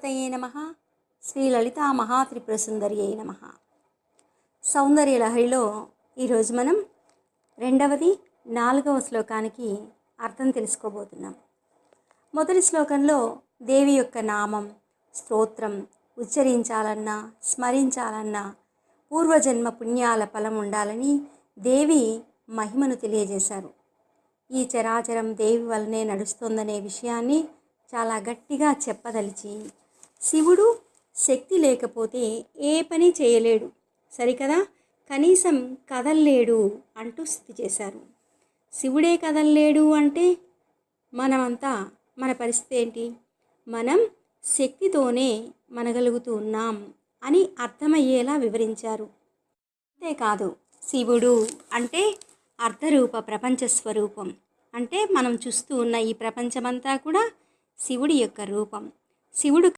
గణపతయే నమః. శ్రీ లలితా మహాత్రిపురసుందరియై నమః. సౌందర్య లహరిలో ఈరోజు మనం రెండవది 4వ శ్లోకానికి అర్థం తెలుసుకోబోతున్నాం. మొదటి శ్లోకంలో దేవి యొక్క నామం, స్తోత్రం ఉచ్చరించాలన్నా స్మరించాలన్నా పూర్వజన్మ పుణ్యాల ఫలం ఉండాలని దేవి మహిమను తెలియజేశారు. ఈ చరాచరం దేవి వల్లనే నడుస్తోందనే విషయాన్ని చాలా గట్టిగా చెప్పదలిచి, శివుడు శక్తి లేకపోతే ఏ పని చేయలేడు సరికదా, కనీసం కదల్లేడు అంటూ స్థితి చేశారు. శివుడే కదల్లేడు అంటే మనమంతా మన పరిస్థితి ఏంటి? మనం శక్తితోనే మనగలుగుతూ ఉన్నాం అని అర్థమయ్యేలా వివరించారు. అంతేకాదు, శివుడు అంటే అర్ధరూప ప్రపంచ స్వరూపం. అంటే మనం చూస్తూ ఉన్న ఈ ప్రపంచమంతా కూడా శివుడి యొక్క రూపం. శివుడు